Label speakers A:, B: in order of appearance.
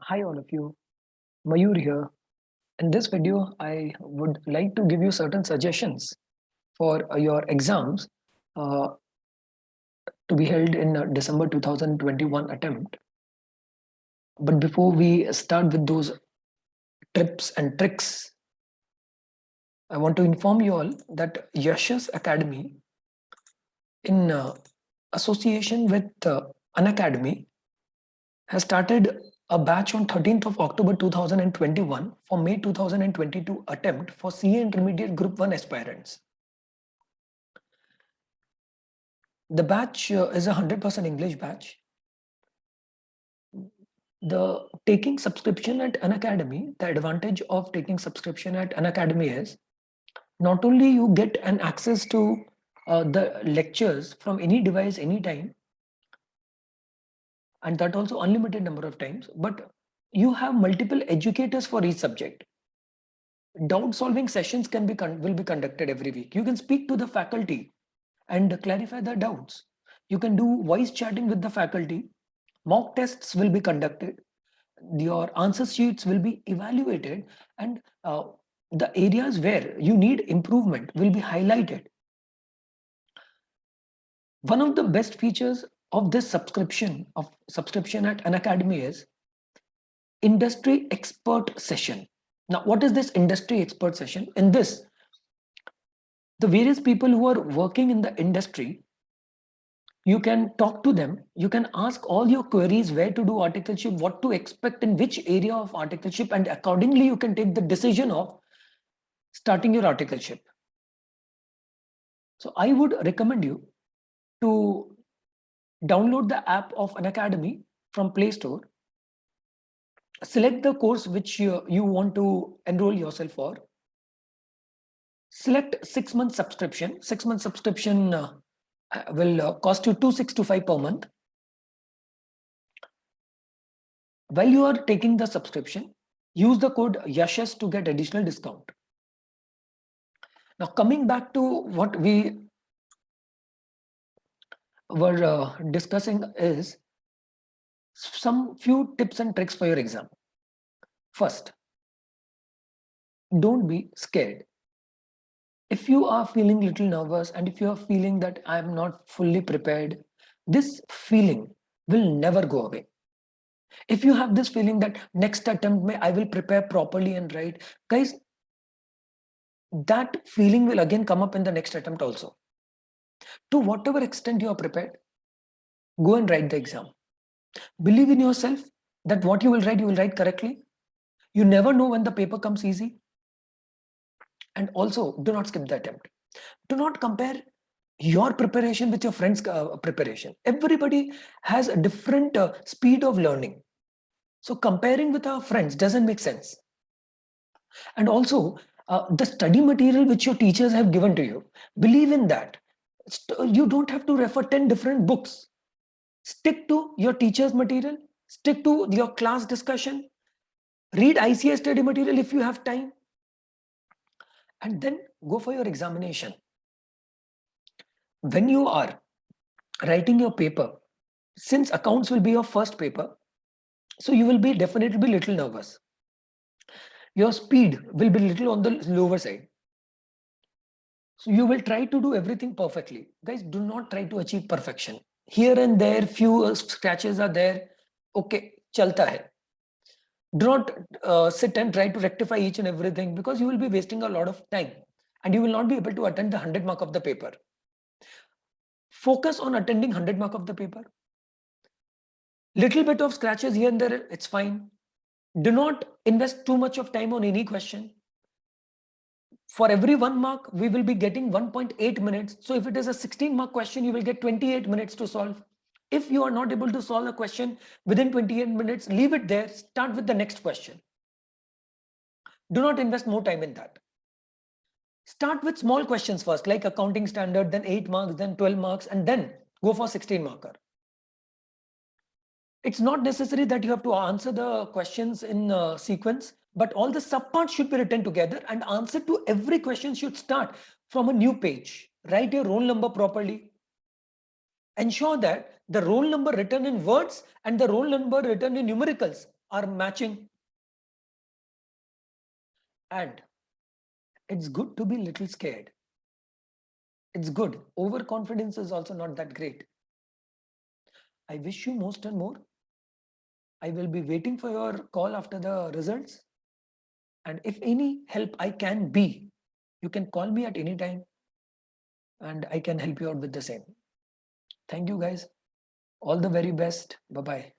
A: Hi all of you, Mayur here. In this video, I would like to give you certain suggestions for your exams uh, to be held in December 2021 attempt. But before we start with those tips and tricks, I want to inform you all that Yashas Academy, in association with Unacademy, has started a batch on 13th of October 2021 for May 2022 attempt for CA Intermediate Group 1 aspirants. The batch is a 100% English batch. The taking subscription at Unacademy, the advantage of taking subscription at Unacademy is not only you get an access to the lectures from any device anytime, and that also unlimited number of times, but you have multiple educators for each subject. Doubt solving sessions will be conducted every week. You can speak to the faculty and clarify the doubts. You can do voice chatting with the faculty. Mock tests will be conducted. Your answer sheets will be evaluated, and the areas where you need improvement will be highlighted. One of the best features of this subscription at Unacademy is industry expert session. Now, what is this industry expert session? In this, the various people who are working in the industry, you can talk to them, you can ask all your queries, where to do articleship, what to expect in which area of articleship, and accordingly you can take the decision of starting your articleship. So I would recommend you to download the app of Unacademy from Play Store. Select the course which you want to enroll yourself for. Select 6 month subscription. 6 month subscription will cost you 2,625 per month. While you are taking the subscription, use the code YASHAS to get additional discount. Now, coming back to what we were discussing is some few tips and tricks for your exam. First, don't be scared. If you are feeling little nervous and if you are feeling that I am not fully prepared, this feeling will never go away. If you have this feeling that next attempt I will prepare properly and write, guys, that feeling will again come up in the next attempt also. To whatever extent you are prepared, go and write the exam. Believe in yourself that what you will write correctly. You never know when the paper comes easy. And also, do not skip the attempt. Do not compare your preparation with your friend's preparation. Everybody has a different speed of learning. So comparing with our friends doesn't make sense. And also, the study material which your teachers have given to you, believe in that. You don't have to refer 10 different books. Stick to your teacher's material, stick to your class discussion, read ICS study material if you have time, and then go for your examination. When you are writing your paper, since accounts will be your first paper, so you will be definitely be little nervous. Your speed will be little on the lower side. So you will try to do everything perfectly. Guys, do not try to achieve perfection. Here and there, few scratches are there. Okay, chalta hai. Do not sit and try to rectify each and everything, because you will be wasting a lot of time and you will not be able to attend the 100 mark of the paper. Focus on attending 100 mark of the paper. Little bit of scratches here and there, it's fine. Do not invest too much of time on any question. For every 1 mark, we will be getting 1.8 minutes. So if it is a 16 mark question, you will get 28 minutes to solve. If you are not able to solve a question within 28 minutes, leave it there. Start with the next question. Do not invest more time in that. Start with small questions first, like accounting standard, then 8 marks, then 12 marks, and then go for 16 marker. It's not necessary that you have to answer the questions in sequence, but all the subparts should be written together, and answer to every question should start from a new page. Write your roll number properly. Ensure that the roll number written in words and the roll number written in numericals are matching. And it's good to be little scared. It's good. Overconfidence is also not that great. I wish you most and more. I will be waiting for your call after the results. And if any help I can be, you can call me at any time and I can help you out with the same. Thank you guys. All the very best. Bye bye.